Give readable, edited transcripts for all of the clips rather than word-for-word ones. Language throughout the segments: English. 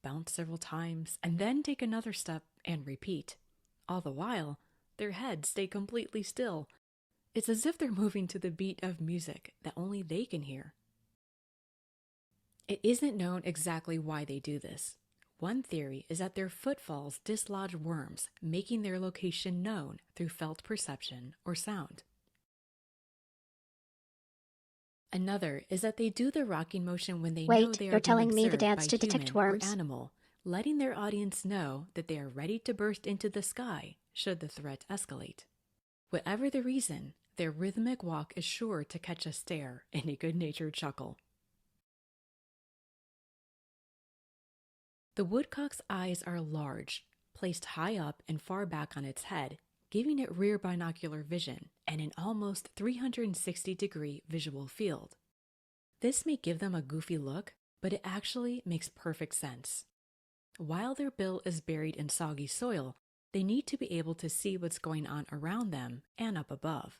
bounce several times, and then take another step and repeat. All the while, their heads stay completely still. It's as if they're moving to the beat of music that only they can hear. It isn't known exactly why they do this. One theory is that their footfalls dislodge worms, making their location known through felt perception or sound. Another is that they do the rocking motion when they know Wait, they you're are being telling me the observed by dance to detect human or worms? animal, letting their audience know that they are ready to burst into the sky should the threat escalate. Whatever the reason, their rhythmic walk is sure to catch a stare and a good-natured chuckle. The woodcock's eyes are large, placed high up and far back on its head, giving it rear binocular vision and an almost 360-degree visual field. This may give them a goofy look, but it actually makes perfect sense. While their bill is buried in soggy soil, they need to be able to see what's going on around them and up above.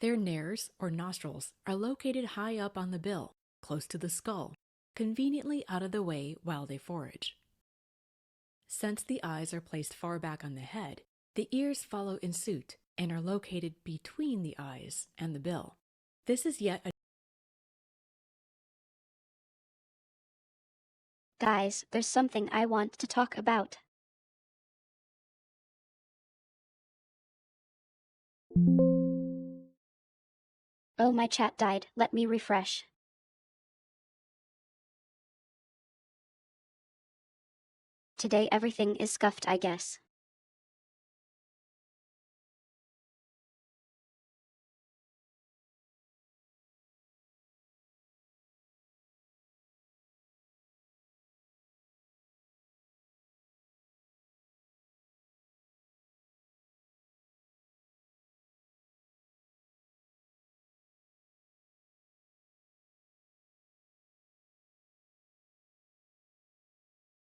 Their nares, or nostrils, are located high up on the bill, close to the skull, conveniently out of the way while they forage. Since the eyes are placed far back on the head, the ears follow in suit and are located between the eyes and the bill. This is yet a Guys, there's something I want to talk about. Oh, my chat died. Let me refresh. Today everything is scuffed, I guess.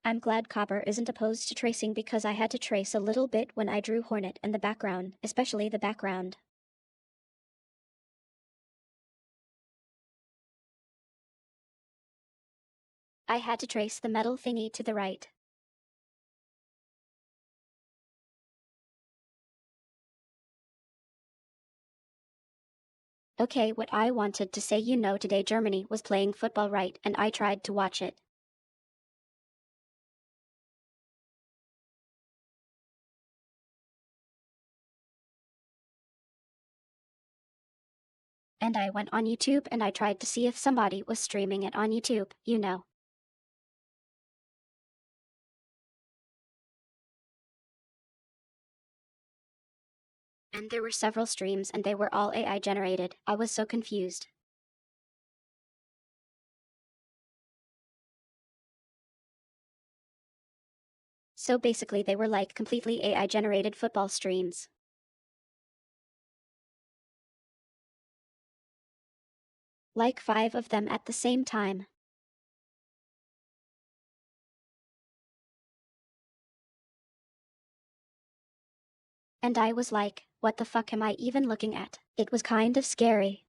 I'm glad Copper isn't opposed to tracing because I had to trace a little bit when I drew Hornet and the background, especially the background. I had to trace the metal thingy to the right. Okay, what I wanted to say, today Germany was playing football, right, and I tried to watch it. And I went on YouTube and I tried to see if somebody was streaming it on YouTube. And there were several streams and they were all AI generated. I was so confused. So basically they were like completely AI generated football streams. Like 5 of them at the same time. And I was like, what the fuck am I even looking at? It was kind of scary.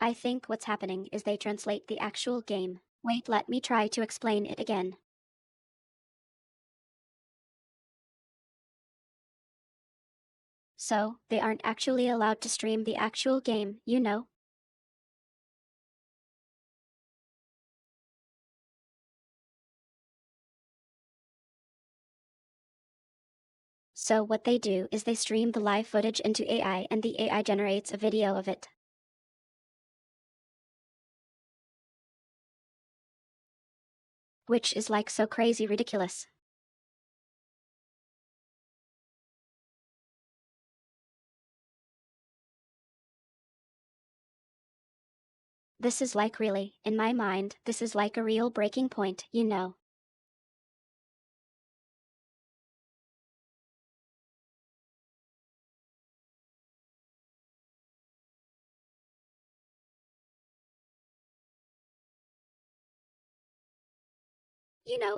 I think what's happening is they translate the actual game. Wait, let me try to explain it again. So, they aren't actually allowed to stream the actual game. So what they do is they stream the live footage into AI and the AI generates a video of it. Which is like so crazy ridiculous. This is like really, in my mind, this is like a real breaking point.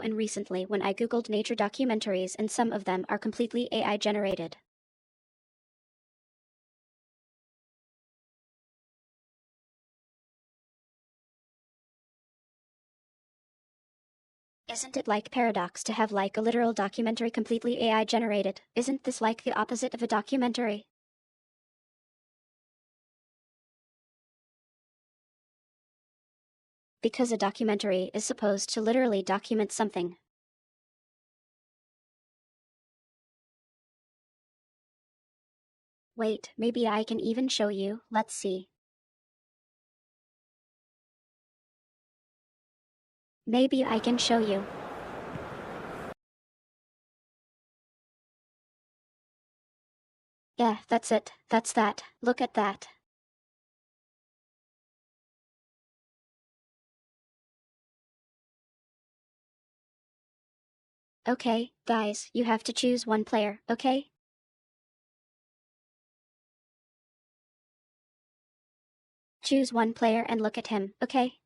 And recently when I googled nature documentaries and some of them are completely AI generated. Isn't it like paradox to have like a literal documentary completely AI generated? Isn't this like the opposite of a documentary? Because a documentary is supposed to literally document something. Wait, maybe I can even show you. Let's see. Maybe I can show you. Yeah, that's it. That's that. Look at that. Okay, guys, you have to choose one player, okay? Choose one player and look at him, okay?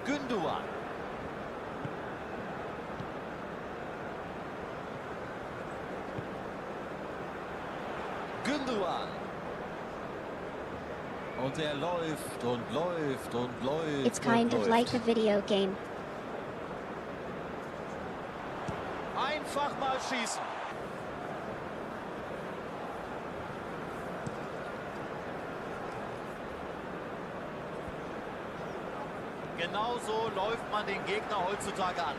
Gündoğan. Gündoğan. Und er läuft und läuft und läuft. It's kind und of läuft. like a video game. Einfach mal schießen. Genau so läuft man den Gegner heutzutage an.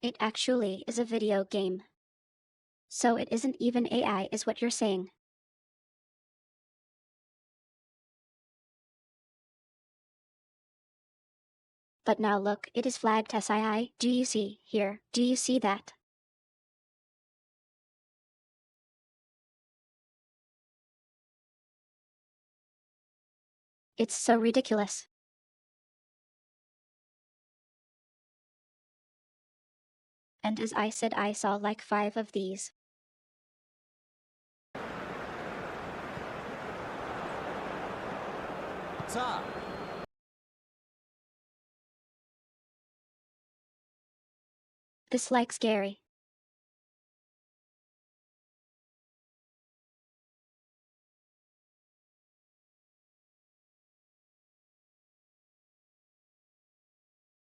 It actually is a video game. So it isn't even AI is what you're saying. But now look, it is flagged as AI. Do you see, here, do you see that? It's so ridiculous. And as I said, I saw like 5 of these. Tar. This like scary.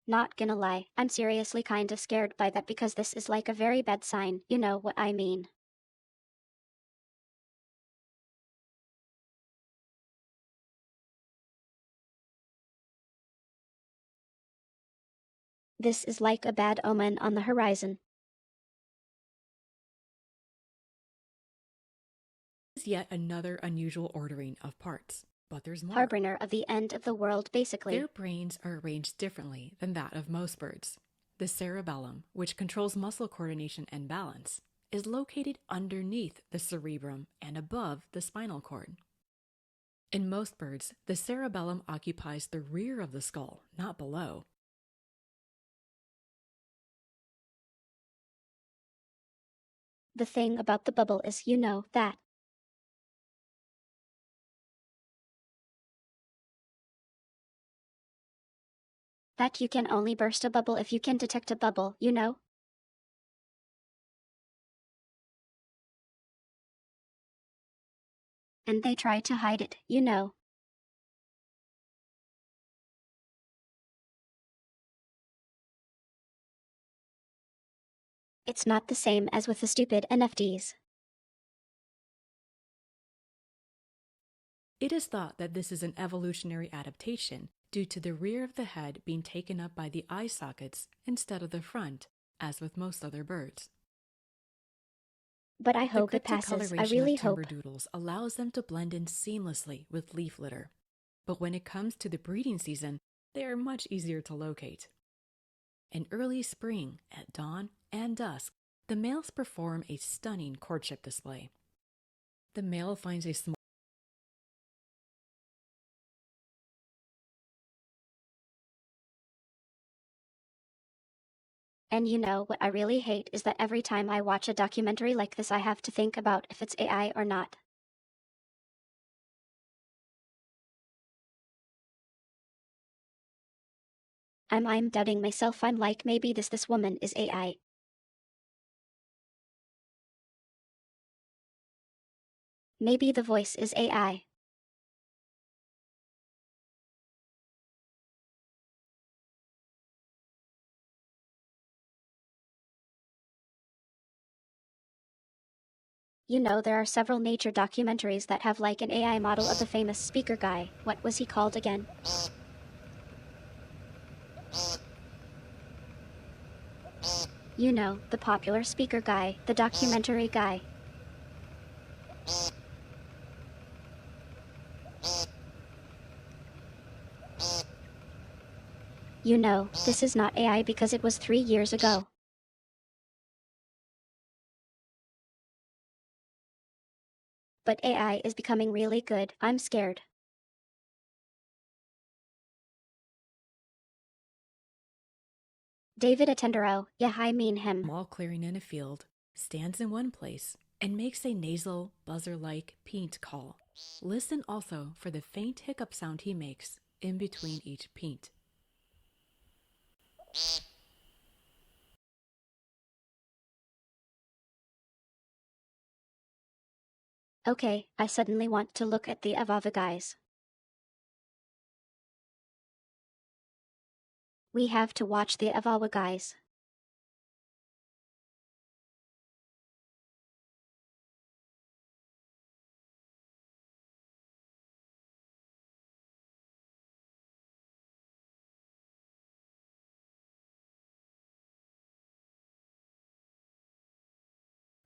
Not gonna lie, I'm seriously kinda scared by that because this is like a very bad sign, you know what I mean. This is like a bad omen on the horizon. Is yet another unusual ordering of parts, but there's more. Harbinger of the end of the world, basically. Their brains are arranged differently than that of most birds. The cerebellum, which controls muscle coordination and balance, is located underneath the cerebrum and above the spinal cord. In most birds, the cerebellum occupies the rear of the skull, not below. The thing about the bubble is you know that. That you can only burst a bubble if you can detect a bubble, you know? And they try to hide it, you know. It's not the same as with the stupid NFTs. It is thought that this is an evolutionary adaptation due to the rear of the head being taken up by the eye sockets instead of the front, as with most other birds. But I hope The it passes, I crypticoloration really of hope. timberdoodles allows them to blend in seamlessly with leaf litter. But when it comes to the breeding season, they are much easier to locate. In early spring, at dawn and dusk, the males perform a stunning courtship display. The male finds a small And you know what I really hate is that every time I watch a documentary like this I have to think about if it's AI or not. I'm doubting myself. I'm like maybe this woman is AI. Maybe the voice is AI. You know, there are several nature documentaries that have like an AI model of the famous speaker guy. What was he called again? You know, the popular speaker guy, the documentary guy. You know, this is not AI because it was 3 years ago. But AI is becoming really good. I'm scared. David Attenborough, yeah, I mean him. Small clearing in a field, stands in one place, and makes a nasal, buzzer-like peent call. Listen also for the faint hiccup sound he makes in between each peent. Okay, I suddenly want to look at the Avava guys. We have to watch the Avava guys.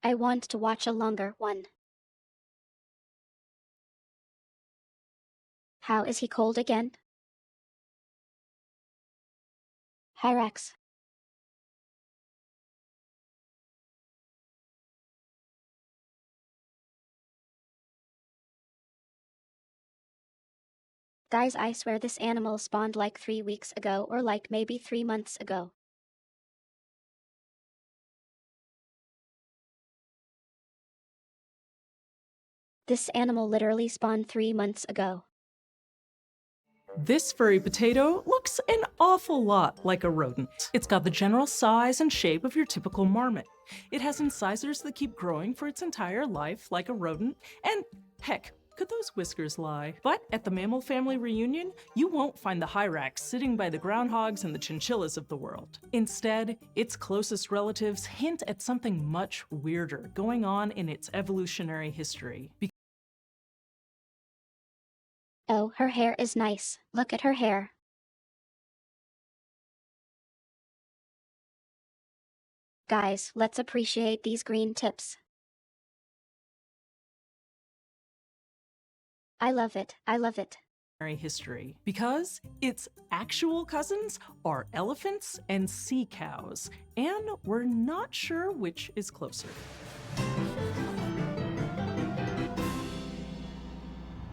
I want to watch a longer one. How is he called again? Hyrax. Guys, I swear this animal spawned like 3 weeks ago or like maybe 3 months ago. This animal literally spawned 3 months ago. This furry potato looks an awful lot like a rodent. It's got the general size and shape of your typical marmot. It has incisors that keep growing for its entire life like a rodent, and heck, could those whiskers lie? But at the mammal family reunion, you won't find the hyrax sitting by the groundhogs and the chinchillas of the world. Instead, its closest relatives hint at something much weirder going on in its evolutionary history. Oh, her hair is nice. Look at her hair. Guys, let's appreciate these green tips. I love it. I love it. History because its actual cousins are elephants and sea cows, and we're not sure which is closer.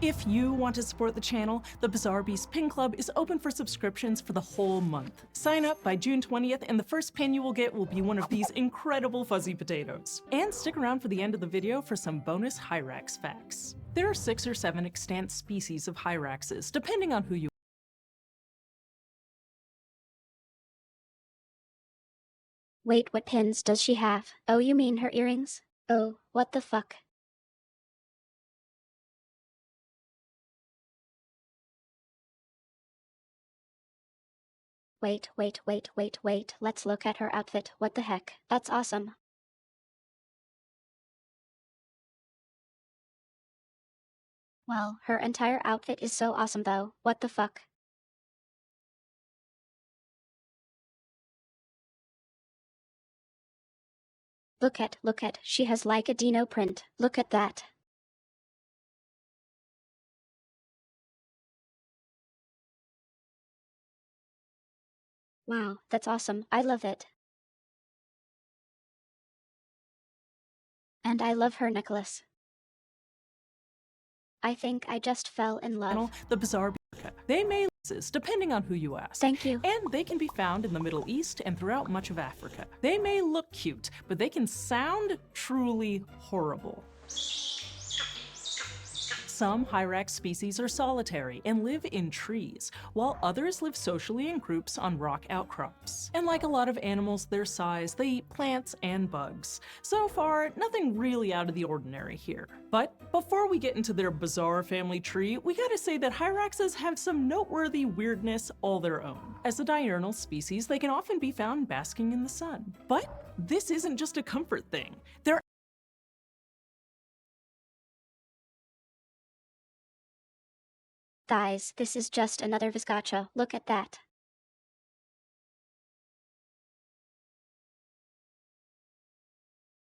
If you want to support the channel, the Bizarre Beast Pin Club is open for subscriptions for the whole month. Sign up by June 20th, and the first pin you will get will be one of these incredible fuzzy potatoes. And stick around for the end of the video for some bonus hyrax facts. There are 6 or 7 extant species of hyraxes, depending on who you Wait, what pins does she have? Oh, you mean her earrings? Oh, what the fuck? Wait, let's look at her outfit. What the heck? That's awesome. Well, her entire outfit is so awesome though. What the fuck? Look at, she has like a dino print. Look at that. Wow, that's awesome. I love it. And I love her necklace. I think I just fell in love. the Bizarre Beast. They may depending on who you ask. Thank you. And they can be found in the Middle East and throughout much of Africa. They may look cute, but they can sound truly horrible. Some Hyrax species are solitary and live in trees, while others live socially in groups on rock outcrops. And like a lot of animals their size, they eat plants and bugs. So far, nothing really out of the ordinary here. But before we get into their bizarre family tree, we gotta say that Hyraxes have some noteworthy weirdness all their own. As a diurnal species, they can often be found basking in the sun. But this isn't just a comfort thing. They're Guys, this is just another viscacha. Look at that.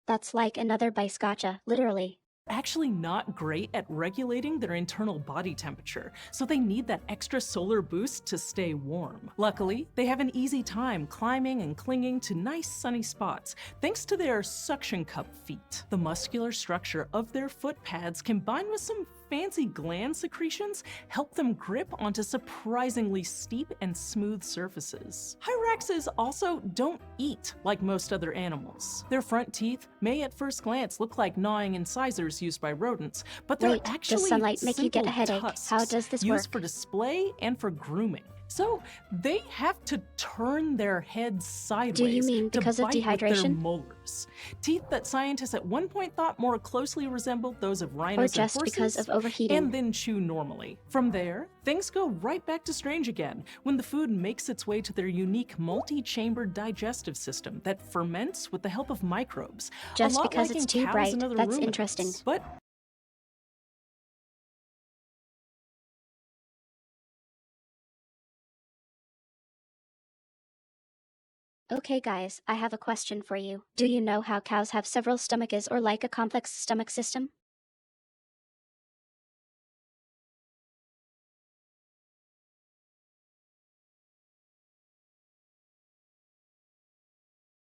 That's like another biscacha, literally. actually not great at regulating their internal body temperature, so they need that extra solar boost to stay warm. Luckily, they have an easy time climbing and clinging to nice sunny spots thanks to their suction cup feet. The muscular structure of their foot pads combined with some fancy gland secretions help them grip onto surprisingly steep and smooth surfaces. Hyraxes also don't eat like most other animals. Their front teeth may at first glance look like gnawing incisors used by rodents, but they're Wait, actually does sunlight make you get a simple headache? tusks How does this used work? for display and for grooming. So they have to turn their heads sideways mean to because of bite with their dehydration? molars. Teeth that scientists at one point thought more closely resembled those of Or rhinos just and horses, because of overheating? and then chew normally. From there, things go right back to strange again when the food makes its way to their unique multi-chambered digestive system that ferments with the help of microbes. Just a lot because like it's in too cows bright. and other That's ruminants. interesting. But Okay guys, I have a question for you. Do you know how cows have several stomachs or like a complex stomach system?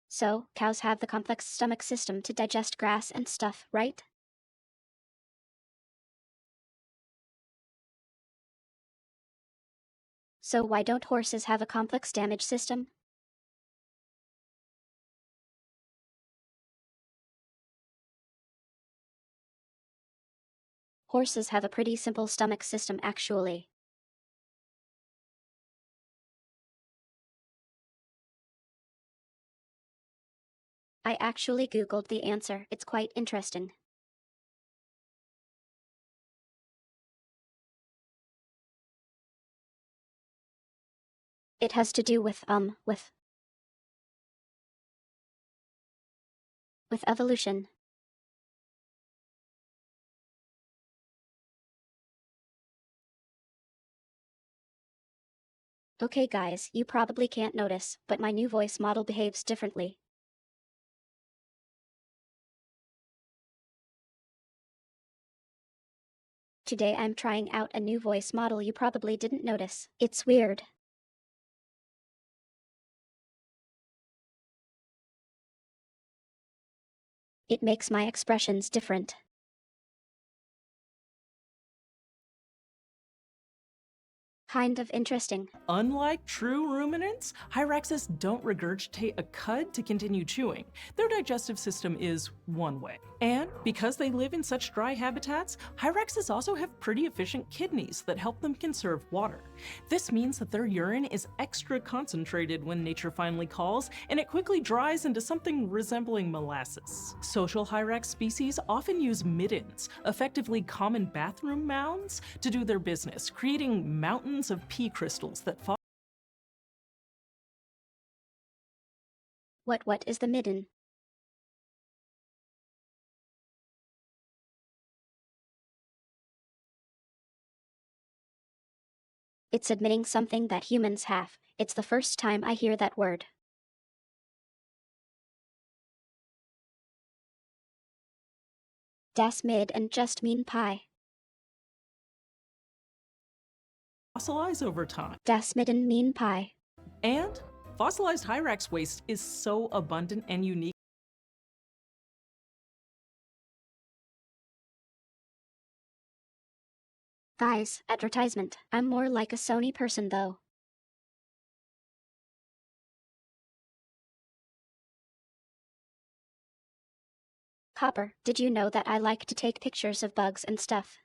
So, cows have the complex stomach system to digest grass and stuff, right? So why don't horses have a complex damage system? Horses have a pretty simple stomach system actually. I actually googled the answer. It's quite interesting. It has to do with evolution. Okay guys, you probably can't notice, but my new voice model behaves differently. Today I'm trying out a new voice model you probably didn't notice. It's weird. It makes my expressions different. Kind of interesting. unlike true ruminants, Hyraxes don't regurgitate a cud to continue chewing. Their digestive system is one way. And because they live in such dry habitats, Hyraxes also have pretty efficient kidneys that help them conserve water. This means that their urine is extra concentrated when nature finally calls, and it quickly dries into something resembling molasses. Social Hyrax species often use middens, effectively common bathroom mounds, to do their business, creating mountains of pee crystals that fall. What is the midden? It's admitting something that humans have. It's the first time I hear that word. Das mid and just mean pie. Fossilize over time. Das midden mean pie. And fossilized Hyrax waste is so abundant and unique. Guys, advertisement. I'm more like a Sony person though. Copper, did you know that I like to take pictures of bugs and stuff?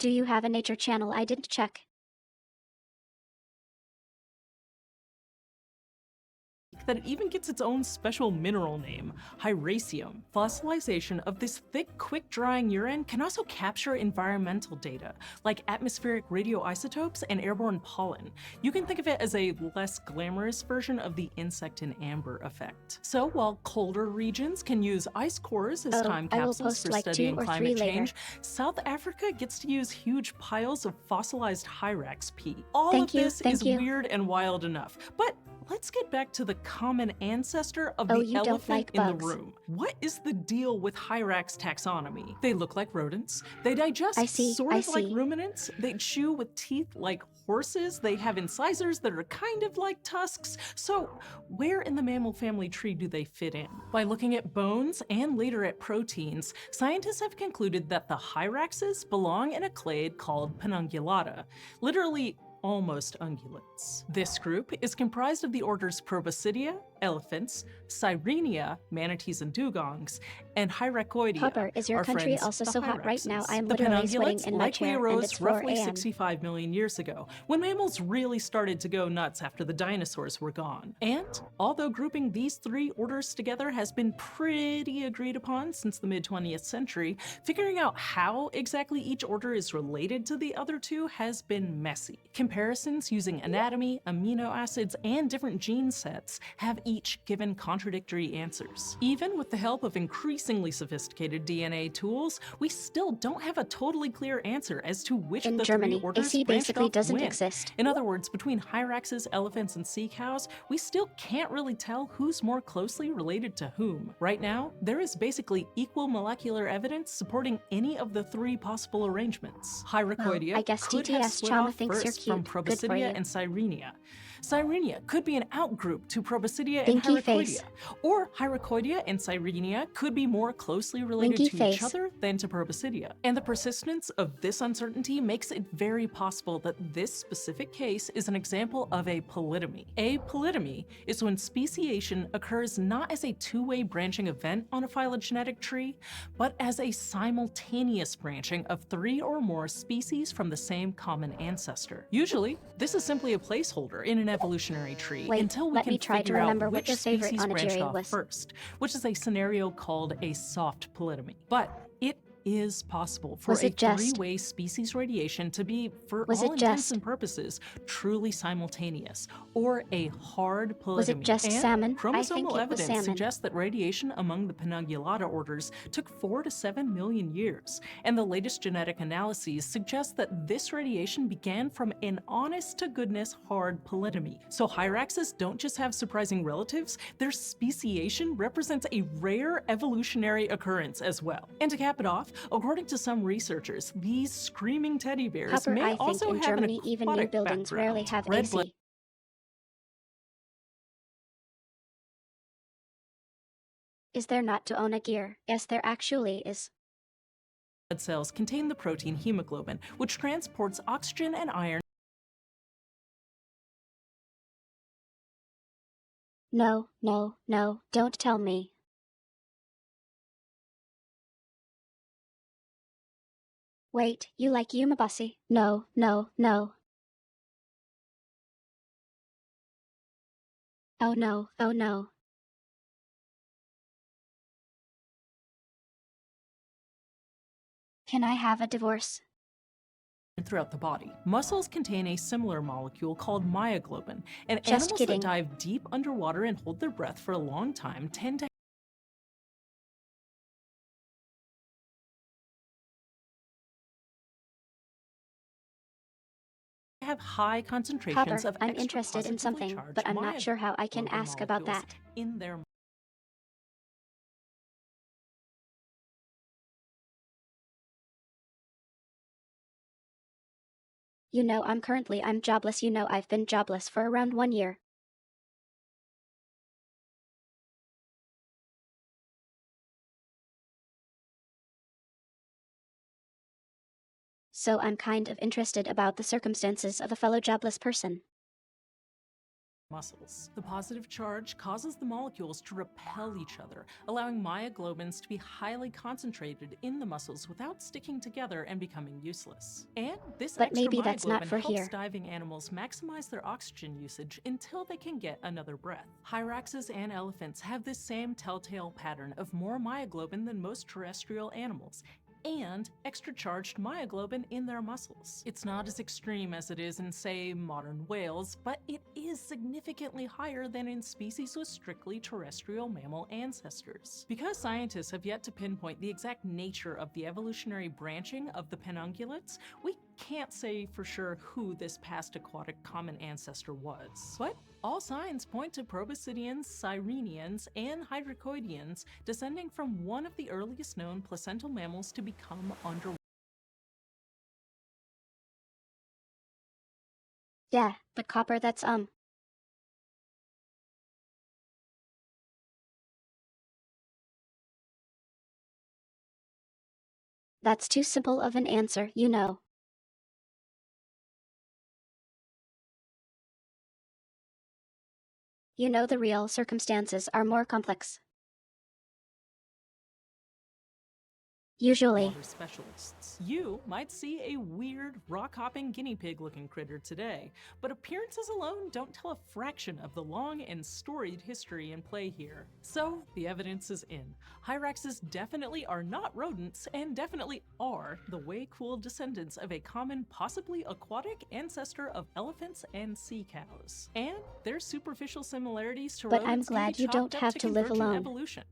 Do you have a nature channel? I didn't check. That it even gets its own special mineral name, hyraceum. Fossilization of this thick, quick-drying urine can also capture environmental data, like atmospheric radioisotopes and airborne pollen. You can think of it as a less glamorous version of the insect in amber effect. So while colder regions can use ice cores as time I will capsules post for like 2 studying or 3 climate later. change, South Africa gets to use huge piles of fossilized hyrax pee. All Thank of you, this thank is you. weird and wild enough, but let's get back to the common ancestor of Oh, the you don't elephant like in the bugs. room. What is the deal with hyrax taxonomy? They look like rodents. They digest I see, sort I of like see. ruminants. They chew with teeth like horses. They have incisors that are kind of like tusks. So where in the mammal family tree do they fit in? By looking at bones and later at proteins, scientists have concluded that the hyraxes belong in a clade called Penungulata, literally almost ungulates. This group is comprised of the orders Proboscidea, elephants, Sirenia, manatees and dugongs, and Hyracoidea, Hopper, is your our country friends, also the so hot right hyraxes. now? I am The literally sweating penungulates in my likely chair, and arose it's 4 roughly a.m. 65 million years ago, when mammals really started to go nuts after the dinosaurs were gone. And although grouping these three orders together has been pretty agreed upon since the mid-20th century, figuring out how exactly each order is related to the other two has been messy. Comparisons using anatomy, amino acids, and different gene sets have each given contradictory answers. Even with the help of increasingly sophisticated DNA tools, we still don't have a totally clear answer as to which In of the Germany, three orders AC branched basically off doesn't when. exist. In other words, between hyraxes, elephants, and sea cows, we still can't really tell who's more closely related to whom. Right now, there is basically equal molecular evidence supporting any of the three possible arrangements. Hyracoidea I guess could have TTS split Chama off thinks you're first from cute. Good for Proboscidea you. and Sirenia. Sirenia could be an outgroup to Proboscidea and Winky Hyracoidea, face. or Hyracoidea and Sirenia could be more closely related Winky to face. each other than to Proboscidea. And the persistence of this uncertainty makes it very possible that this specific case is an example of a polytomy. A polytomy is when speciation occurs not as a two-way branching event on a phylogenetic tree, but as a simultaneous branching of three or more species from the same common ancestor. Usually, this is simply a placeholder in an evolutionary tree Wait, until we let can me try to figure out remember what which your favorite species branched onigiri off was. first, which is a scenario called a soft polytomy. But it is possible for Was a it just? three-way species radiation to be, for Was all it intents just? and purposes, truly simultaneous, or a hard polytomy. Was it just and salmon? I chromosomal think it was evidence salmon. suggests that radiation among the Penungulata orders took 4 to 7 million years, and the latest genetic analyses suggest that this radiation began from an honest-to-goodness hard polytomy. So hyraxes don't just have surprising relatives, their speciation represents a rare evolutionary occurrence as well. And to cap it off, according to some researchers, these screaming teddy bears Hopper, may I think also in have Germany an even new aquatic buildings background. rarely have Red AC. Is there not to own a gear? Yes, there actually is. blood cells contain the protein hemoglobin, which transports oxygen and iron. No, no, no, don't tell me. Wait, you like Umabasi? No, no, no. Oh no, oh no. Can I have a divorce? Throughout the body. Muscles contain a similar molecule called myoglobin, and Just animals kidding. that dive deep underwater and hold their breath for a long time tend to have high concentrations Hopper, of I'm extra interested in positively something, charged but I'm not sure how I can myoglobin ask about molecules that. in their You know I'm jobless. You know I've been jobless for around 1 year. So I'm kind of interested about the circumstances of a fellow jobless person. muscles. The positive charge causes the molecules to repel each other, allowing myoglobins to be highly concentrated in the muscles without sticking together and becoming useless. And this But extra maybe that's not myoglobin for helps here. diving animals maximize their oxygen usage until they can get another breath. Hyraxes and elephants have this same telltale pattern of more myoglobin than most terrestrial animals, and extra charged myoglobin in their muscles. It's not as extreme as it is in, say, modern whales, but it is significantly higher than in species with strictly terrestrial mammal ancestors. Because scientists have yet to pinpoint the exact nature of the evolutionary branching of the penungulates, we can't say for sure who this past aquatic common ancestor was. But all signs point to proboscideans, sirenians, and hydrocoideans descending from one of the earliest known placental mammals to become underwater. Yeah, but Copper, that's too simple of an answer, you know. You know the real circumstances are more complex. Usually. Water specialists. You might see a weird, rock-hopping guinea pig-looking critter today, but appearances alone don't tell a fraction of the long and storied history in play here. So, the evidence is in. Hyraxes definitely are not rodents, and definitely are the way cool descendants of a common, possibly aquatic ancestor of elephants and sea cows. And their superficial similarities to But I'm rodents can glad be you don't chalked up have to live convergent alone. evolution.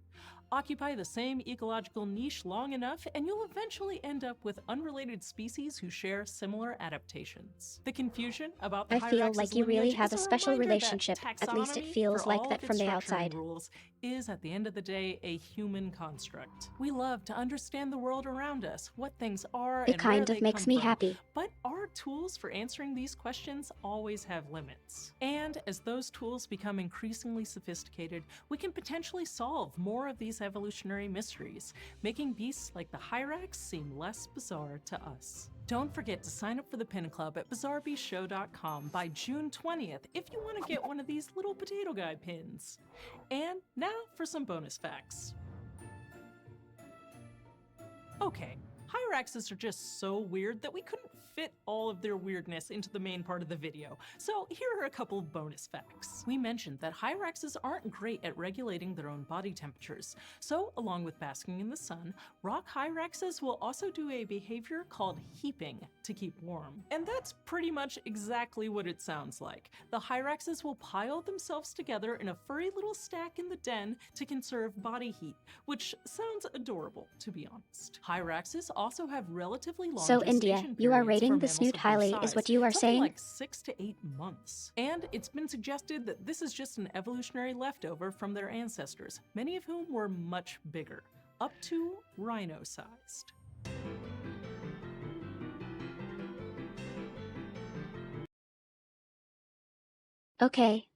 Occupy the same ecological niche long enough, and you'll eventually end up with unrelated species who share similar adaptations. The confusion about the I feel Hyrax's like you really lineage have is a a special reminder that relationship, at least it taxonomy, feels for like all that of from its the structuring outside. rules, is at the end of the day a human construct. We love to understand the world around us, what things are It and where kind they of makes come me from, happy. but our tools for answering these questions always have limits. And as those tools become increasingly sophisticated, we can potentially solve more of these evolutionary mysteries, making beasts like the Hyrax seem less bizarre to us. Don't forget to sign up for the Pin Club at bizarrebeastshow.com by June 20th if you want to get one of these little potato guy pins. And now for some bonus facts. Okay, Hyraxes are just so weird that we couldn't fit all of their weirdness into the main part of the video, so here are a couple of bonus facts. We mentioned that Hyraxes aren't great at regulating their own body temperatures, so along with basking in the sun, rock Hyraxes will also do a behavior called heaping to keep warm. And that's pretty much exactly what it sounds like. The Hyraxes will pile themselves together in a furry little stack in the den to conserve body heat, which sounds adorable, to be honest. Hyraxes also have relatively long So, India, gestation you are periods rating for the mammals snoot of their highly, is size, what you are something saying? like 6 to 8 months. And it's been suggested that this is just an evolutionary leftover from their ancestors, many of whom were much bigger, up to rhino-sized. Okay.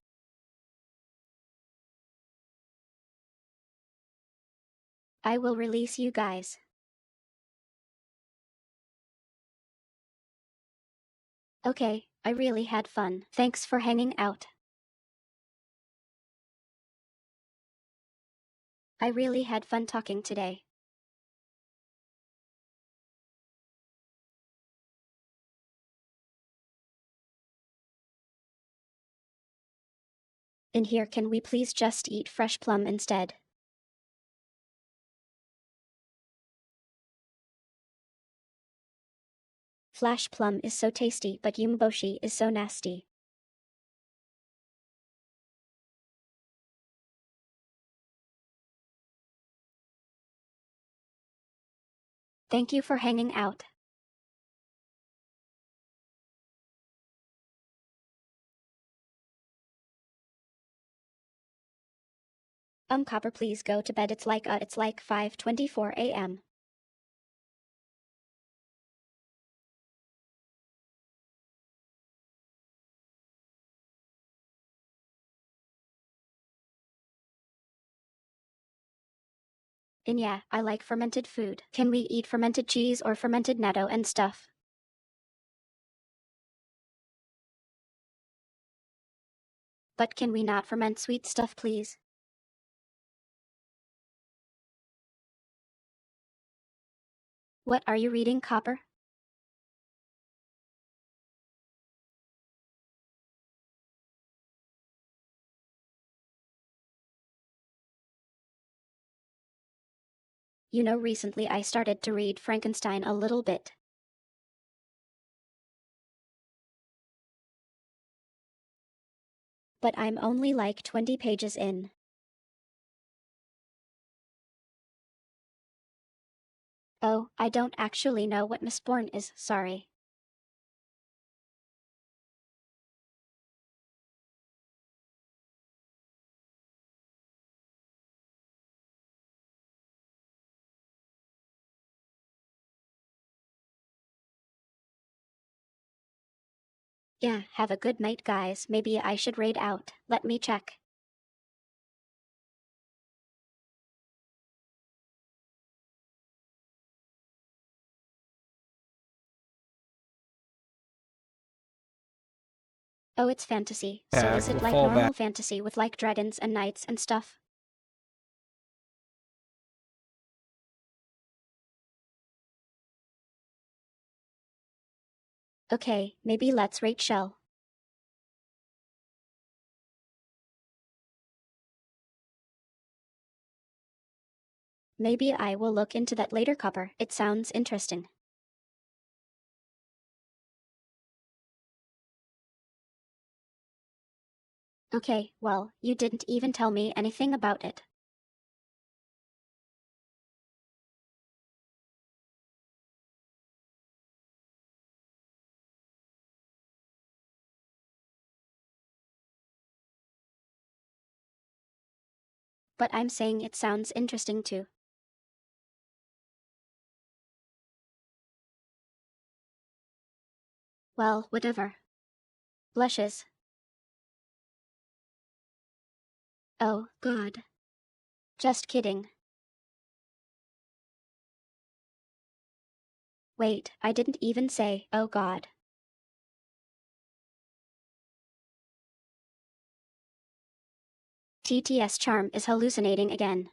I will release you guys. Okay, I really had fun. Thanks for hanging out. I really had fun talking today. In here, can we please just eat fresh plum instead? Flash plum is so tasty, but yumboshi is so nasty. Thank you for hanging out. Copper, please go to bed. It's like 5:24 a.m. And yeah, I like fermented food. Can we eat fermented cheese or fermented natto and stuff? But can we not ferment sweet stuff, please? What are you reading, Copper? You know, recently I started to read Frankenstein a little bit. But I'm only like 20 pages in. Oh, I don't actually know what Mistborn is, sorry. Yeah, have a good night, guys. Maybe I should raid out. Let me check. Oh, it's fantasy. So is it We'll like fall normal back. fantasy with like dragons and knights and stuff? Okay, maybe let's rate Shell. Maybe I will look into that later, Copper. It sounds interesting. Okay, well, you didn't even tell me anything about it. But I'm saying it sounds interesting too. Well, whatever. Blushes. Oh, God. Just kidding. Wait, I didn't even say, oh God. TTS charm is hallucinating again.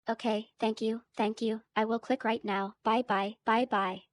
Okay, thank you, I will click right now. Bye bye, bye bye.